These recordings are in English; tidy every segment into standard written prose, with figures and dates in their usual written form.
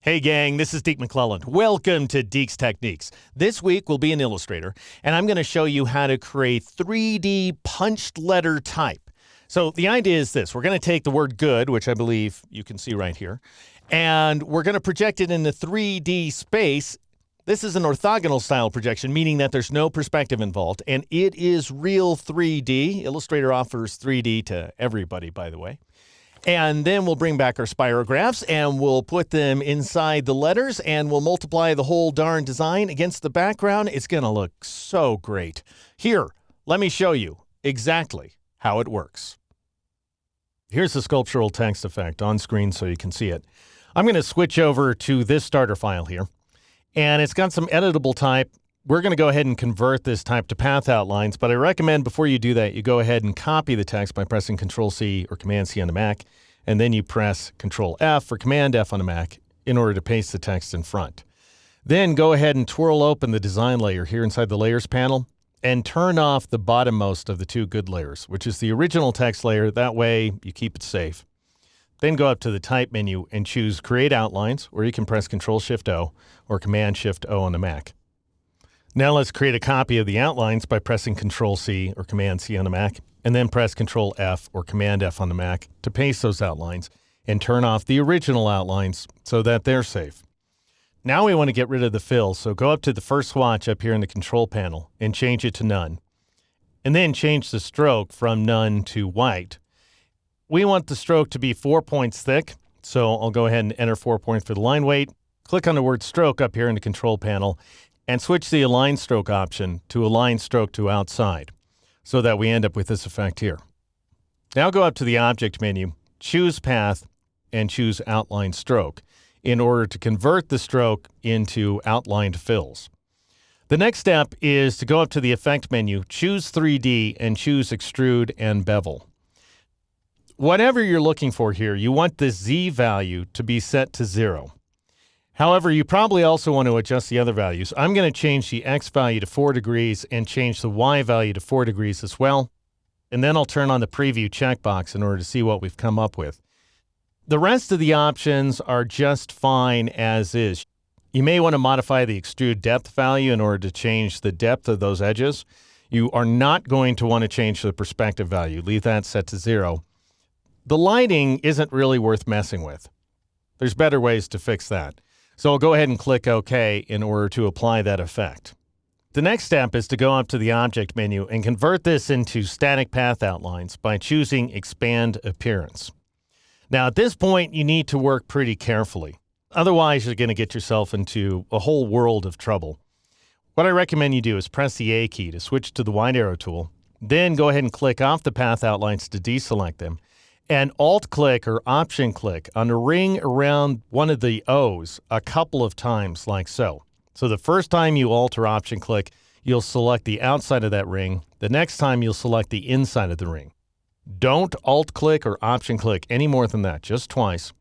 Hey gang, this is Deke McClellan. Welcome to Deke's Techniques. This week we'll be in Illustrator, and I'm going to show you how to create 3D punched letter type. So the idea is this. We're going to take the word good, which I believe you can see right here, and we're going to project it in the 3D space. This is an orthogonal style projection, meaning that there's no perspective involved, and it is real 3D. Illustrator offers 3D to everybody, by the way. And then we'll bring back our spirographs and we'll put them inside the letters and we'll multiply the whole darn design against the background. It's going to look so great. Here, let me show you exactly how it works. Here's the sculptural text effect on screen so you can see it. I'm going to switch over to this starter file here, and it's got some editable type. We're going to go ahead and convert this type to path outlines, but I recommend before you do that, you go ahead and copy the text by pressing Control-C or Command-C on the Mac, and then you press Control-F or Command-F on the Mac in order to paste the text in front. Then go ahead and twirl open the design layer here inside the Layers panel and turn off the bottommost of the two good layers, which is the original text layer. That way you keep it safe. Then go up to the Type menu and choose Create Outlines, or you can press Control-Shift-O or Command-Shift-O on the Mac. Now let's create a copy of the outlines by pressing Control-C or Command-C on the Mac, and then press Control-F or Command-F on the Mac to paste those outlines and turn off the original outlines so that they're safe. Now we want to get rid of the fill, so go up to the first swatch up here in the Control panel and change it to None. And then change the stroke from None to White. We want the stroke to be 4 points thick, so I'll go ahead and enter 4 points for the line weight. Click on the word Stroke up here in the Control panel, and switch the Align Stroke option to Align Stroke to Outside, so that we end up with this effect here. Now go up to the Object menu, choose Path, and choose Outline Stroke in order to convert the stroke into outlined fills. The next step is to go up to the Effect menu, choose 3D, and choose Extrude and Bevel. Whatever you're looking for here, you want the Z value to be set to 0. However, you probably also want to adjust the other values. I'm going to change the X value to 4 degrees and change the Y value to 4 degrees as well. And then I'll turn on the preview checkbox in order to see what we've come up with. The rest of the options are just fine as is. You may want to modify the extrude depth value in order to change the depth of those edges. You are not going to want to change the perspective value. Leave that set to 0. The lighting isn't really worth messing with. There's better ways to fix that. So I'll go ahead and click OK in order to apply that effect. The next step is to go up to the Object menu and convert this into static path outlines by choosing Expand Appearance. Now at this point, you need to work pretty carefully. Otherwise, you're going to get yourself into a whole world of trouble. What I recommend you do is press the A key to switch to the wide arrow tool, then go ahead and click off the path outlines to deselect them, and Alt-click or Option-click on the ring around one of the O's a couple of times like so. So the first time you Alt or Option-click, you'll select the outside of that ring. The next time you'll select the inside of the ring. Don't Alt-click or Option-click any more than that, just twice.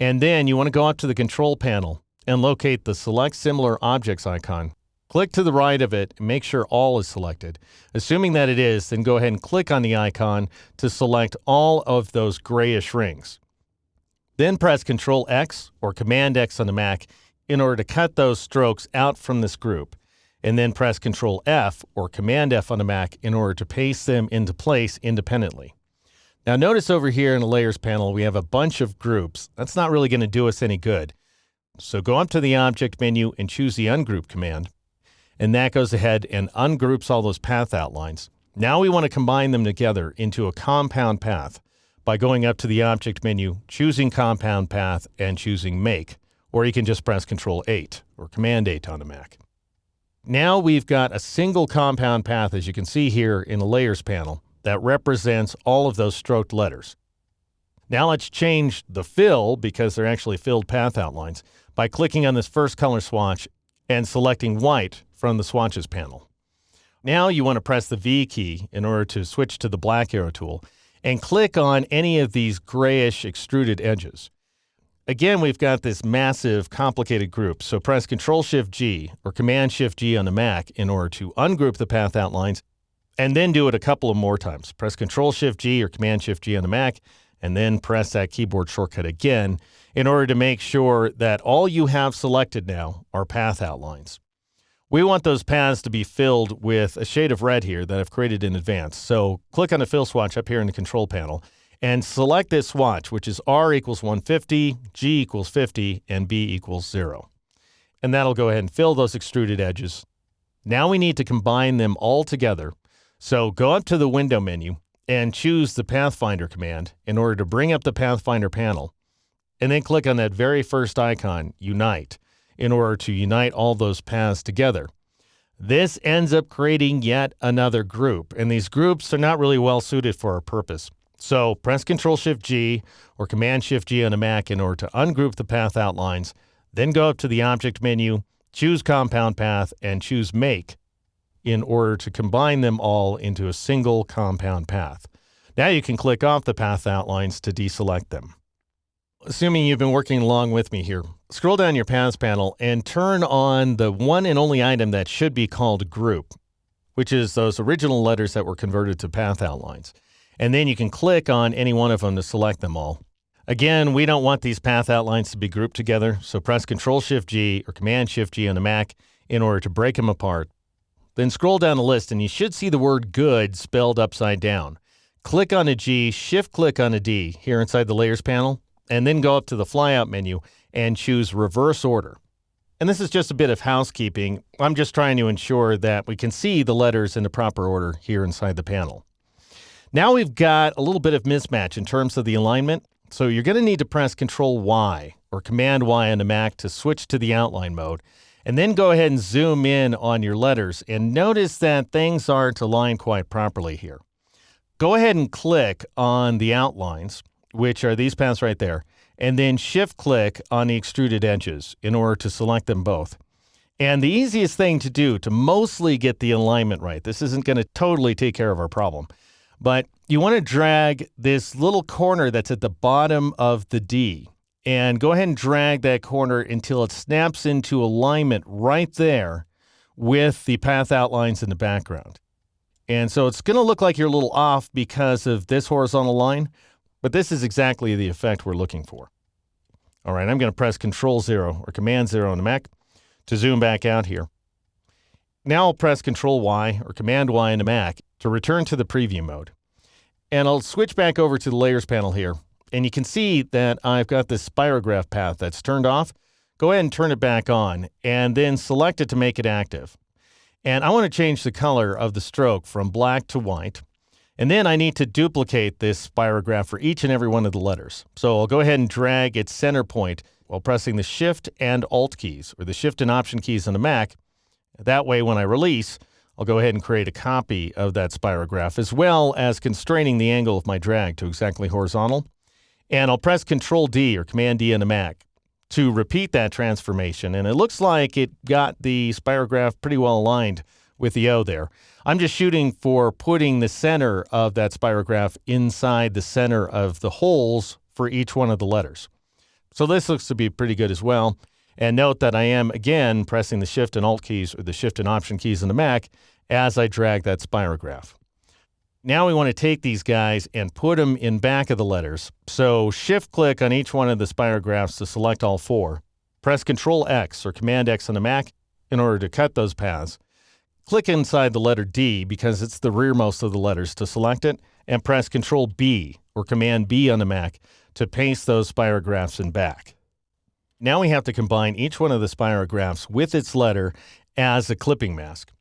And then you want to go up to the Control panel and locate the Select Similar Objects icon. Click to the right of it and make sure All is selected. Assuming that it is, then go ahead and click on the icon to select all of those grayish rings. Then press Control-X or Command-X on the Mac in order to cut those strokes out from this group. And then press Control-F or Command-F on the Mac in order to paste them into place independently. Now notice over here in the Layers panel, we have a bunch of groups. That's not really going to do us any good. So go up to the Object menu and choose the Ungroup command. And that goes ahead and ungroups all those path outlines. Now we want to combine them together into a compound path by going up to the Object menu, choosing Compound Path, and choosing Make, or you can just press Control-8 or Command-8 on the Mac. Now we've got a single compound path, as you can see here in the Layers panel, that represents all of those stroked letters. Now let's change the fill, because they're actually filled path outlines, by clicking on this first color swatch and selecting White from the Swatches panel. Now you want to press the V key in order to switch to the black arrow tool and click on any of these grayish extruded edges. Again, we've got this massive complicated group, so press Control-Shift-G or Command-Shift-G on the Mac in order to ungroup the path outlines, and then do it a couple of more times. Press Control-Shift-G or Command-Shift-G on the Mac and then press that keyboard shortcut again in order to make sure that all you have selected now are path outlines. We want those paths to be filled with a shade of red here that I've created in advance. So click on the fill swatch up here in the control panel and select this swatch, which is R equals 150, G equals 50, and B equals 0. And that'll go ahead and fill those extruded edges. Now we need to combine them all together. So go up to the window menu and choose the Pathfinder command in order to bring up the Pathfinder panel. And then click on that very first icon, Unite, in order to unite all those paths together. This ends up creating yet another group, and these groups are not really well suited for our purpose. So press Ctrl-Shift-G or Command-Shift-G on a Mac in order to ungroup the path outlines, then go up to the Object menu, choose Compound Path, and choose Make in order to combine them all into a single compound path. Now you can click off the path outlines to deselect them. Assuming you've been working along with me here, scroll down your Paths panel and turn on the one and only item that should be called Group, which is those original letters that were converted to path outlines. And then you can click on any one of them to select them all. Again, we don't want these path outlines to be grouped together, so press Ctrl-Shift-G or Command-Shift-G on the Mac in order to break them apart. Then scroll down the list and you should see the word Good spelled upside down. Click on a G, Shift-click on a D here inside the Layers panel, and then go up to the flyout menu and choose Reverse Order. And this is just a bit of housekeeping. I'm just trying to ensure that we can see the letters in the proper order here inside the panel. Now we've got a little bit of mismatch in terms of the alignment, so you're going to need to press Control-Y or Command-Y on the Mac to switch to the outline mode, and then go ahead and zoom in on your letters and notice that things aren't aligned quite properly here. Go ahead and click on the outlines, which are these paths right there, and then Shift-click on the extruded edges in order to select them both. And the easiest thing to do to mostly get the alignment right, this isn't going to totally take care of our problem, but you want to drag this little corner that's at the bottom of the D and go ahead and drag that corner until it snaps into alignment right there with the path outlines in the background. And so it's going to look like you're a little off because of this horizontal line, but this is exactly the effect we're looking for. All right, I'm going to press Control-0 or Command-0 on the Mac to zoom back out here. Now I'll press Control-Y or Command-Y on the Mac to return to the preview mode. And I'll switch back over to the Layers panel here. And you can see that I've got this spirograph path that's turned off. Go ahead and turn it back on and then select it to make it active. And I want to change the color of the stroke from black to white. And then I need to duplicate this spirograph for each and every one of the letters. So I'll go ahead and drag its center point while pressing the Shift and Alt keys, or the Shift and Option keys on the Mac. That way, when I release, I'll go ahead and create a copy of that spirograph, as well as constraining the angle of my drag to exactly horizontal. And I'll press Control-D or Command-D on the Mac to repeat that transformation. And it looks like it got the spirograph pretty well aligned with the O there. I'm just shooting for putting the center of that spirograph inside the center of the holes for each one of the letters. So this looks to be pretty good as well. And note that I am, again, pressing the Shift and Alt keys or the Shift and Option keys on the Mac as I drag that spirograph. Now we want to take these guys and put them in back of the letters. So Shift-click on each one of the spirographs to select all four. Press Control-X or Command-X on the Mac in order to cut those paths. Click inside the letter D because it's the rearmost of the letters to select it, and press Control-B or Command-B on the Mac to paste those spirographs in back. Now we have to combine each one of the spirographs with its letter as a clipping mask.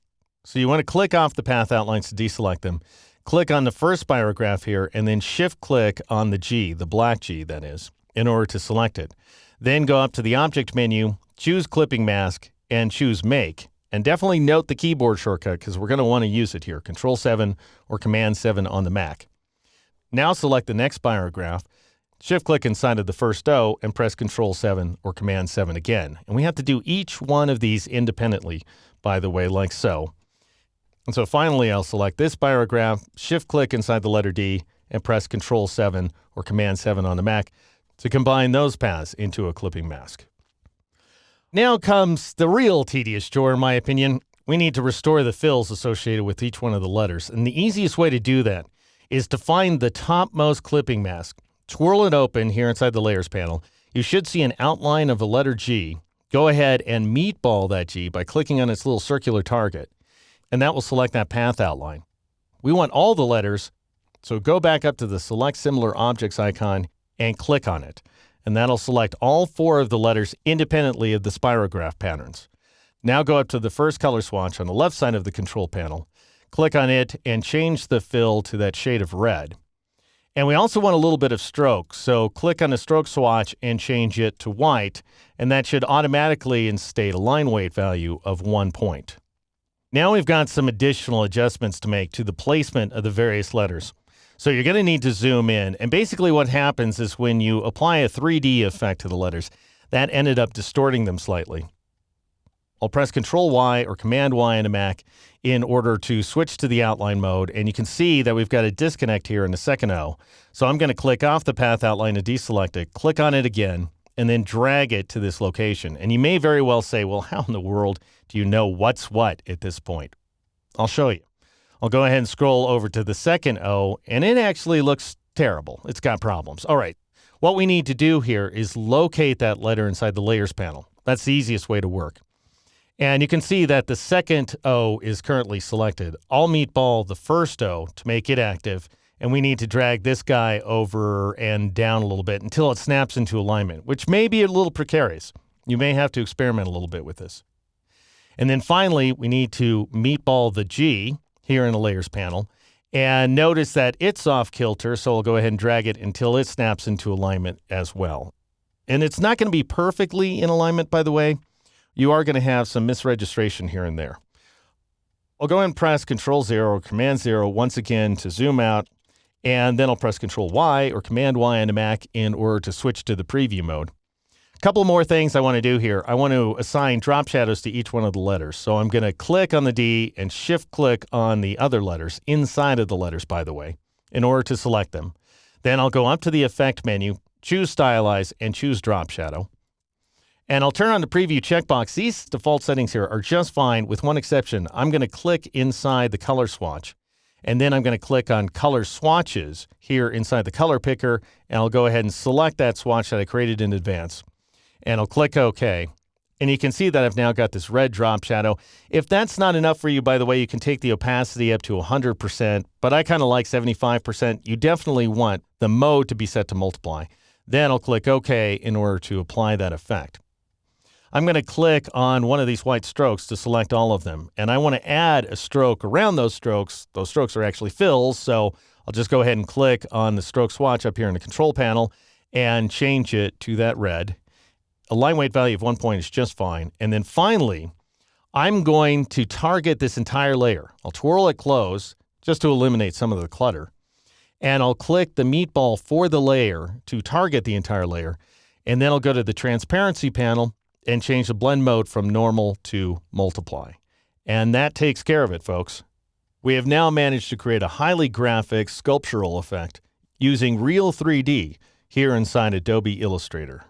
So you want to click off the path outlines to deselect them. Click on the first spirograph here and then Shift-click on the G, the black G that is, in order to select it. Then go up to the Object menu, choose Clipping Mask, and choose Make. And definitely note the keyboard shortcut because we're going to want to use it here, Control-7 or Command-7 on the Mac. Now select the next spirograph. Shift-click inside of the first O and press Control-7 or Command-7 again. And we have to do each one of these independently, by the way, like so. And so finally, I'll select this spirograph, Shift-click inside the letter D, and press Control-7 or Command-7 on the Mac to combine those paths into a clipping mask. Now comes the real tedious chore, in my opinion. We need to restore the fills associated with each one of the letters. And the easiest way to do that is to find the topmost clipping mask twirl it open here inside the Layers panel. You should see an outline of a letter G. Go ahead and meatball that G by clicking on its little circular target, and that will select that path outline. We want all the letters, so go back up to the Select Similar Objects icon and click on it, and that'll select all 4 of the letters independently of the spirograph patterns. Now go up to the first color swatch on the left side of the control panel, click on it, and change the fill to that shade of red. And we also want a little bit of stroke, so click on the stroke swatch and change it to white, and that should automatically instate a line weight value of 1 point. Now we've got some additional adjustments to make to the placement of the various letters. So you're going to need to zoom in, and basically what happens is when you apply a 3D effect to the letters, that ended up distorting them slightly. I'll press Control-Y or Command-Y on a Mac in order to switch to the outline mode, and you can see that we've got a disconnect here in the second O. So I'm going to click off the path outline and deselect it, click on it again, and then drag it to this location. And you may very well say, well, how in the world do you know what's what at this point? I'll show you. I'll go ahead and scroll over to the second O, and it actually looks terrible. It's got problems. All right, what we need to do here is locate that letter inside the Layers panel. That's the easiest way to work. And you can see that the second O is currently selected. I'll meatball the first O to make it active, and we need to drag this guy over and down a little bit until it snaps into alignment, which may be a little precarious. You may have to experiment a little bit with this. And then finally, we need to meatball the G here in the Layers panel, and notice that it's off kilter, so I'll go ahead and drag it until it snaps into alignment as well. And it's not going to be perfectly in alignment, by the way. You are going to have some misregistration here and there. I'll go ahead and press Control-0 or Command-0 once again to zoom out, and then I'll press Control-Y or Command-Y on the Mac in order to switch to the preview mode. A couple more things I want to do here. I want to assign drop shadows to each one of the letters. So I'm going to click on the D and shift-click on the other letters, inside of the letters, by the way, in order to select them. Then I'll go up to the Effect menu, choose Stylize, and choose Drop Shadow. And I'll turn on the preview checkbox. These default settings here are just fine, with one exception. I'm going to click inside the color swatch, and then I'm going to click on color swatches here inside the color picker, and I'll go ahead and select that swatch that I created in advance. And I'll click OK. And you can see that I've now got this red drop shadow. If that's not enough for you, by the way, you can take the opacity up to 100%, but I kind of like 75%. You definitely want the mode to be set to multiply. Then I'll click OK in order to apply that effect. I'm going to click on one of these white strokes to select all of them, and I want to add a stroke around those strokes. Those strokes are actually fills, so I'll just go ahead and click on the stroke swatch up here in the control panel and change it to that red. A line weight value of 1 point is just fine. And then finally, I'm going to target this entire layer. I'll twirl it close just to eliminate some of the clutter, and I'll click the meatball for the layer to target the entire layer, and then I'll go to the transparency panel and change the blend mode from normal to multiply. And that takes care of it, folks. We have now managed to create a highly graphic sculptural effect using Real 3D here inside Adobe Illustrator.